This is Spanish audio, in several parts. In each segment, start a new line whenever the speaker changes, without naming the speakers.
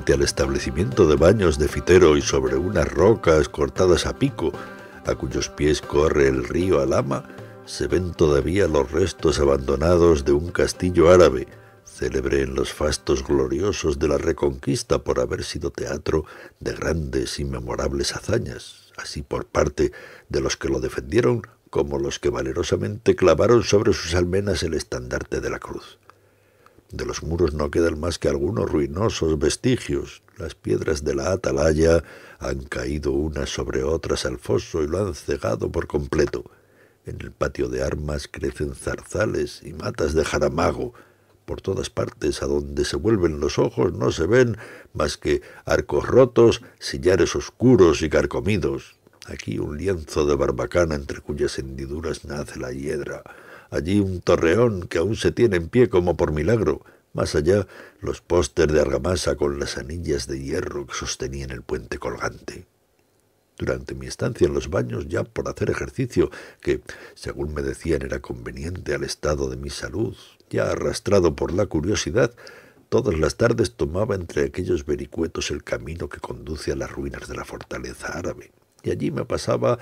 frente al establecimiento de baños de Fitero y sobre unas rocas cortadas a pico, a cuyos pies corre el río Alhama, se ven todavía los restos abandonados de un castillo árabe, célebre en los fastos gloriosos de la Reconquista por haber sido teatro de grandes y memorables hazañas, así por parte de los que lo defendieron como los que valerosamente clavaron sobre sus almenas el estandarte de la cruz. De los muros no quedan más que algunos ruinosos vestigios. Las piedras de la atalaya han caído unas sobre otras al foso y lo han cegado por completo. En el patio de armas crecen zarzales y matas de jaramago. Por todas partes, a donde se vuelven los ojos, no se ven más que arcos rotos, sillares oscuros y carcomidos. Aquí un lienzo de barbacana entre cuyas hendiduras nace la hiedra. Allí un torreón que aún se tiene en pie como por milagro. Más allá, los pósters de argamasa con las anillas de hierro que sostenían el puente colgante. Durante mi estancia en los baños, ya por hacer ejercicio, que, según me decían, era conveniente al estado de mi salud, ya arrastrado por la curiosidad, todas las tardes tomaba entre aquellos vericuetos el camino que conduce a las ruinas de la fortaleza árabe, y allí me pasaba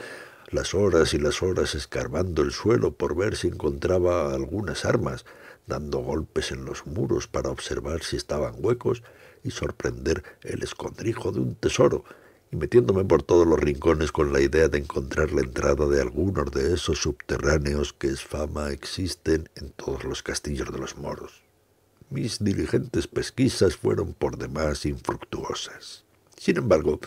las horas y las horas escarbando el suelo por ver si encontraba algunas armas, dando golpes en los muros para observar si estaban huecos y sorprender el escondrijo de un tesoro, y metiéndome por todos los rincones con la idea de encontrar la entrada de algunos de esos subterráneos que es fama existen en todos los castillos de los moros. Mis diligentes pesquisas fueron por demás infructuosas. Sin embargo,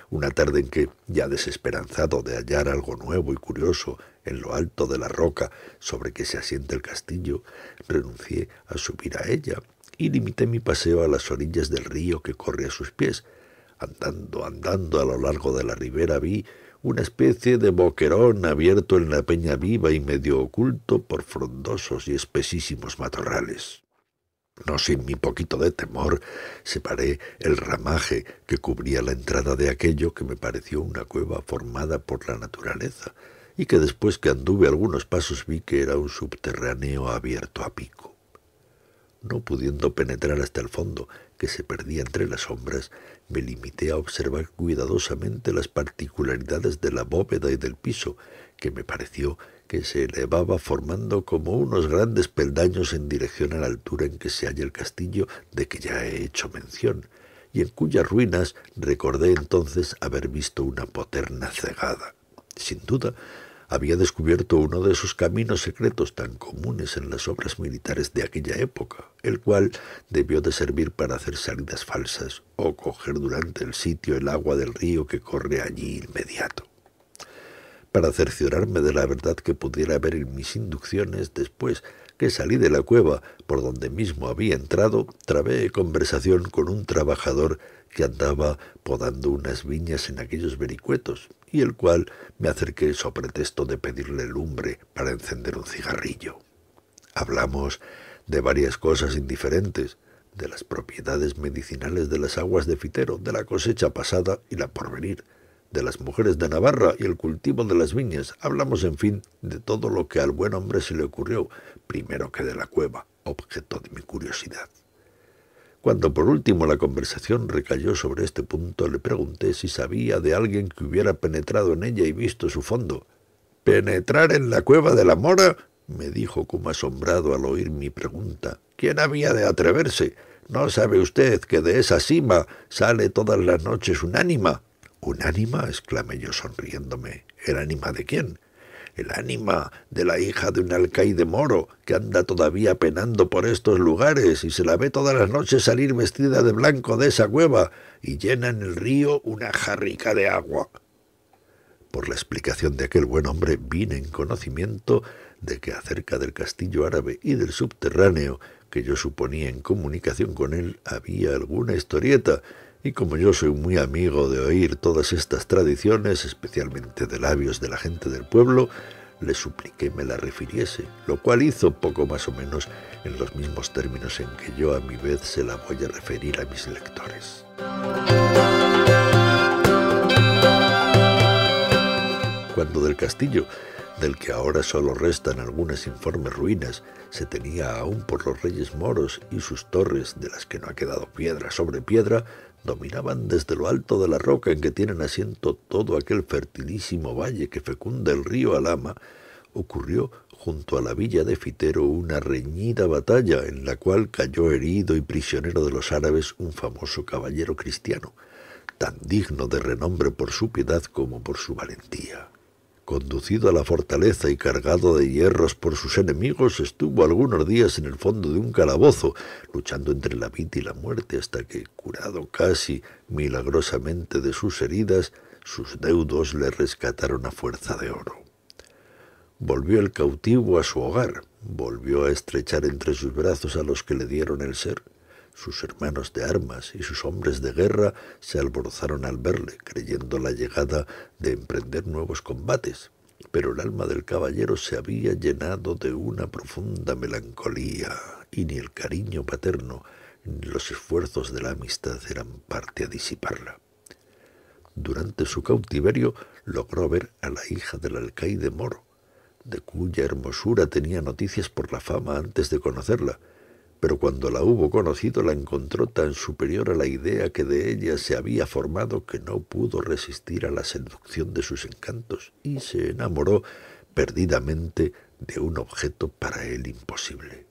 una tarde en que, ya desesperanzado de hallar algo nuevo y curioso en lo alto de la roca sobre que se asienta el castillo, renuncié a subir a ella y limité mi paseo a las orillas del río que corre a sus pies. Andando a lo largo de la ribera vi una especie de boquerón abierto en la peña viva y medio oculto por frondosos y espesísimos matorrales. No sin mi poquito de temor, separé el ramaje que cubría la entrada de aquello que me pareció una cueva formada por la naturaleza, y que después que anduve algunos pasos vi que era un subterráneo abierto a pico. No pudiendo penetrar hasta el fondo, que se perdía entre las sombras, me limité a observar cuidadosamente las particularidades de la bóveda y del piso, que me pareció que se elevaba formando como unos grandes peldaños en dirección a la altura en que se halla el castillo de que ya he hecho mención, y en cuyas ruinas recordé entonces haber visto una poterna cegada. Sin duda, había descubierto uno de esos caminos secretos tan comunes en las obras militares de aquella época, el cual debió de servir para hacer salidas falsas o coger durante el sitio el agua del río que corre allí inmediato. Para cerciorarme de la verdad que pudiera haber en mis inducciones, después que salí de la cueva por donde mismo había entrado, trabé conversación con un trabajador que andaba podando unas viñas en aquellos vericuetos, y el cual me acerqué so pretexto de pedirle lumbre para encender un cigarrillo. Hablamos de varias cosas indiferentes, de las propiedades medicinales de las aguas de Fitero, de la cosecha pasada y la porvenir, de las mujeres de Navarra y el cultivo de las viñas. Hablamos, en fin, de todo lo que al buen hombre se le ocurrió, primero que de la cueva, objeto de mi curiosidad. Cuando por último la conversación recayó sobre este punto, le pregunté si sabía de alguien que hubiera penetrado en ella y visto su fondo. «¿Penetrar en la cueva de la Mora?», me dijo como asombrado al oír mi pregunta. «¿Quién había de atreverse? ¿No sabe usted que de esa sima sale todas las noches un ánima?» «¿Un ánima?», exclamé yo sonriéndome. «¿El ánima de quién?» «El ánima de la hija de un alcaide moro que anda todavía penando por estos lugares y se la ve todas las noches salir vestida de blanco de esa cueva y llena en el río una jarrica de agua». Por la explicación de aquel buen hombre vine en conocimiento de que acerca del castillo árabe y del subterráneo, que yo suponía en comunicación con él, había alguna historieta, y como yo soy muy amigo de oír todas estas tradiciones, especialmente de labios de la gente del pueblo, le supliqué me la refiriese, lo cual hizo poco más o menos en los mismos términos en que yo a mi vez se la voy a referir a mis lectores. Cuando del castillo, del que ahora solo restan algunas informes ruinas, se tenía aún por los reyes moros y sus torres, de las que no ha quedado piedra sobre piedra, dominaban desde lo alto de la roca en que tienen asiento todo aquel fertilísimo valle que fecunda el río Alhama, ocurrió junto a la villa de Fitero una reñida batalla en la cual cayó herido y prisionero de los árabes un famoso caballero cristiano, tan digno de renombre por su piedad como por su valentía. Conducido a la fortaleza y cargado de hierros por sus enemigos, estuvo algunos días en el fondo de un calabozo, luchando entre la vida y la muerte, hasta que, curado casi milagrosamente de sus heridas, sus deudos le rescataron a fuerza de oro. Volvió el cautivo a su hogar, volvió a estrechar entre sus brazos a los que le dieron el ser. Sus hermanos de armas y sus hombres de guerra se alborozaron al verle, creyendo la llegada de emprender nuevos combates, pero el alma del caballero se había llenado de una profunda melancolía, y ni el cariño paterno ni los esfuerzos de la amistad eran parte a disiparla. Durante su cautiverio logró ver a la hija del alcaide moro, de cuya hermosura tenía noticias por la fama antes de conocerla, pero cuando la hubo conocido la encontró tan superior a la idea que de ella se había formado que no pudo resistir a la seducción de sus encantos y se enamoró perdidamente de un objeto para él imposible.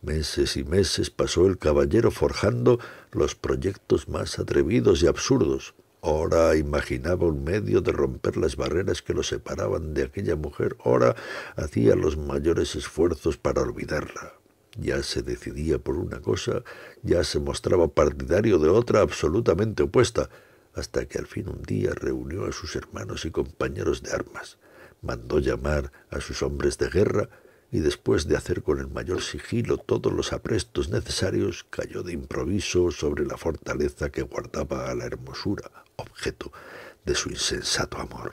Meses y meses pasó el caballero forjando los proyectos más atrevidos y absurdos. Ora imaginaba un medio de romper las barreras que lo separaban de aquella mujer, ora hacía los mayores esfuerzos para olvidarla. Ya se decidía por una cosa, ya se mostraba partidario de otra absolutamente opuesta, hasta que al fin un día reunió a sus hermanos y compañeros de armas, mandó llamar a sus hombres de guerra y después de hacer con el mayor sigilo todos los aprestos necesarios, cayó de improviso sobre la fortaleza que guardaba a la hermosura, objeto de su insensato amor.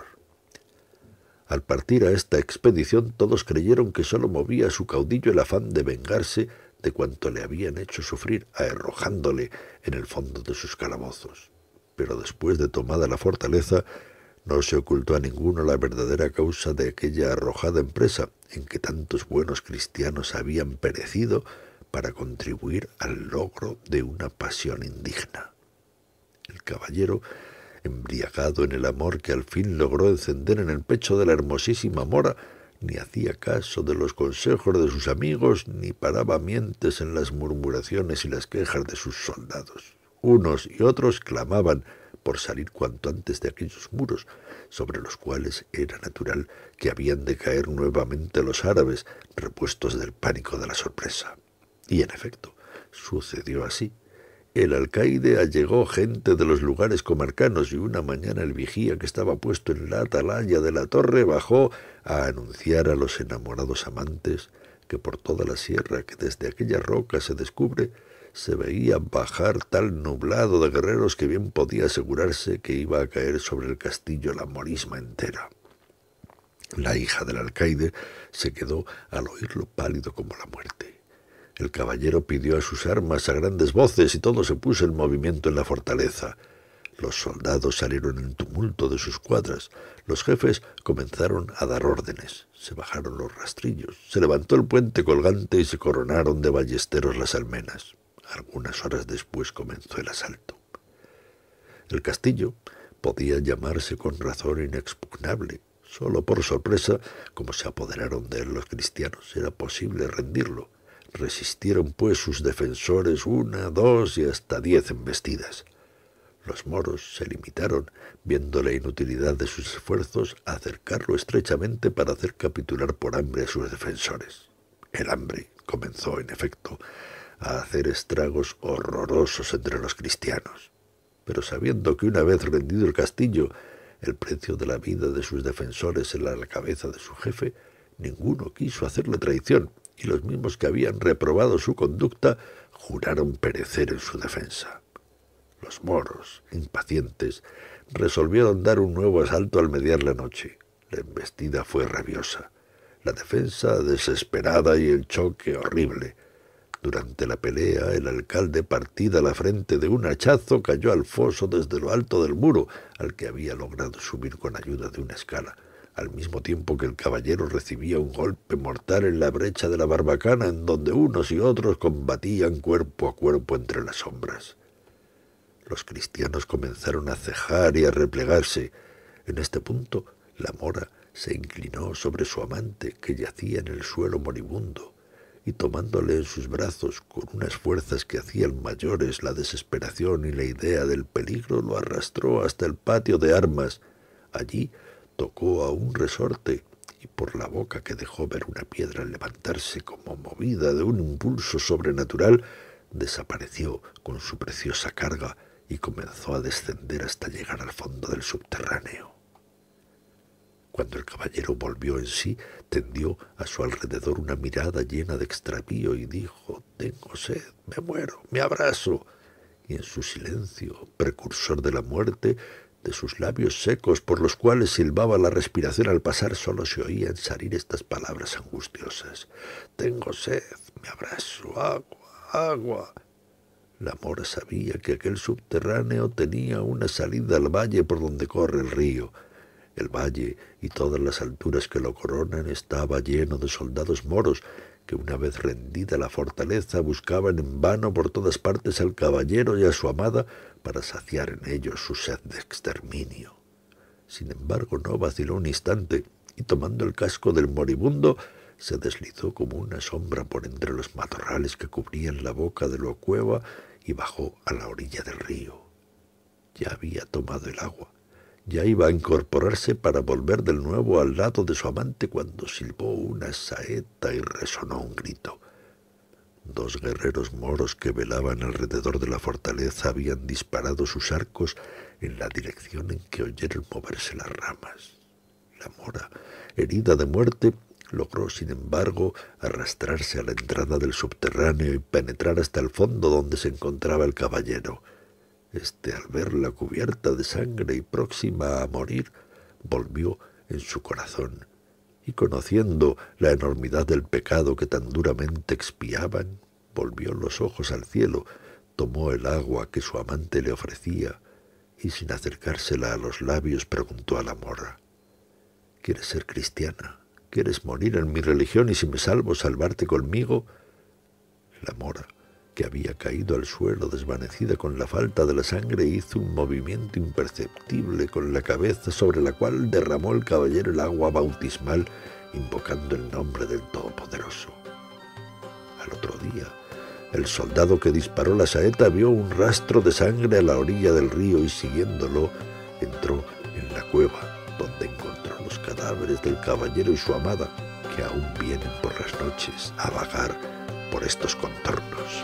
Al partir a esta expedición todos creyeron que sólo movía a su caudillo el afán de vengarse de cuanto le habían hecho sufrir arrojándole en el fondo de sus calabozos. Pero después de tomada la fortaleza, no se ocultó a ninguno la verdadera causa de aquella arrojada empresa en que tantos buenos cristianos habían perecido para contribuir al logro de una pasión indigna. El caballero, embriagado en el amor que al fin logró encender en el pecho de la hermosísima mora, ni hacía caso de los consejos de sus amigos, ni paraba mientes en las murmuraciones y las quejas de sus soldados. Unos y otros clamaban por salir cuanto antes de aquellos muros, sobre los cuales era natural que habían de caer nuevamente los árabes, repuestos del pánico de la sorpresa. Y en efecto, sucedió así. El alcaide allegó gente de los lugares comarcanos y una mañana el vigía que estaba puesto en la atalaya de la torre bajó a anunciar a los enamorados amantes que por toda la sierra que desde aquella roca se descubre se veía bajar tal nublado de guerreros que bien podía asegurarse que iba a caer sobre el castillo la morisma entera. La hija del alcaide se quedó al oírlo pálido como la muerte. El caballero pidió a sus armas a grandes voces y todo se puso en movimiento en la fortaleza. Los soldados salieron en tumulto de sus cuadras. Los jefes comenzaron a dar órdenes. Se bajaron los rastrillos. Se levantó el puente colgante y se coronaron de ballesteros las almenas. Algunas horas después comenzó el asalto. El castillo podía llamarse con razón inexpugnable. Solo por sorpresa, como se apoderaron de él los cristianos, era posible rendirlo. Resistieron pues sus defensores 1, 2 y hasta 10 embestidas. Los moros se limitaron, viendo la inutilidad de sus esfuerzos, a acercarlo estrechamente para hacer capitular por hambre a sus defensores. El hambre comenzó, en efecto, a hacer estragos horrorosos entre los cristianos. Pero sabiendo que una vez rendido el castillo, el precio de la vida de sus defensores era la cabeza de su jefe, ninguno quiso hacerle traición, y los mismos que habían reprobado su conducta juraron perecer en su defensa. Los moros, impacientes, resolvieron dar un nuevo asalto al mediar la noche. La embestida fue rabiosa, la defensa desesperada y el choque horrible. Durante la pelea, el alcalde, partida la frente de un hachazo, cayó al foso desde lo alto del muro, al que había logrado subir con ayuda de una escala, al mismo tiempo que el caballero recibía un golpe mortal en la brecha de la barbacana, en donde unos y otros combatían cuerpo a cuerpo entre las sombras. Los cristianos comenzaron a cejar y a replegarse. En este punto, la mora se inclinó sobre su amante, que yacía en el suelo moribundo, y tomándole en sus brazos con unas fuerzas que hacían mayores la desesperación y la idea del peligro, lo arrastró hasta el patio de armas. Allí tocó a un resorte y por la boca, que dejó ver una piedra al levantarse como movida de un impulso sobrenatural, desapareció con su preciosa carga y comenzó a descender hasta llegar al fondo del subterráneo. Cuando el caballero volvió en sí, tendió a su alrededor una mirada llena de extravío y dijo: «Tengo sed, me muero, me abrazo». Y en su silencio, precursor de la muerte, de sus labios secos por los cuales silbaba la respiración al pasar, solo se oían salir estas palabras angustiosas: «Tengo sed, me abrazo, agua, agua». La mora sabía que aquel subterráneo tenía una salida al valle por donde corre el río. El valle y todas las alturas que lo coronan estaba lleno de soldados moros que, una vez rendida la fortaleza, buscaban en vano por todas partes al caballero y a su amada para saciar en ellos su sed de exterminio. Sin embargo, no vaciló un instante y, tomando el casco del moribundo, se deslizó como una sombra por entre los matorrales que cubrían la boca de la cueva y bajó a la orilla del río. Ya había tomado el agua. Ya iba a incorporarse para volver de nuevo al lado de su amante cuando silbó una saeta y resonó un grito. 2 guerreros moros que velaban alrededor de la fortaleza habían disparado sus arcos en la dirección en que oyeron moverse las ramas. La mora, herida de muerte, logró, sin embargo, arrastrarse a la entrada del subterráneo y penetrar hasta el fondo donde se encontraba el caballero. Al verla cubierta de sangre y próxima a morir, volvió en su corazón, y conociendo la enormidad del pecado que tan duramente expiaban, volvió los ojos al cielo, tomó el agua que su amante le ofrecía, y sin acercársela a los labios preguntó a la mora: «¿Quieres ser cristiana? ¿Quieres morir en mi religión y, si me salvo, salvarte conmigo?» La mora, que había caído al suelo desvanecida con la falta de la sangre, hizo un movimiento imperceptible con la cabeza, sobre la cual derramó el caballero el agua bautismal, invocando el nombre del Todopoderoso. Al otro día, el soldado que disparó la saeta vio un rastro de sangre a la orilla del río y, siguiéndolo, entró en la cueva, donde encontró los cadáveres del caballero y su amada, que aún vienen por las noches a vagar por estos contornos.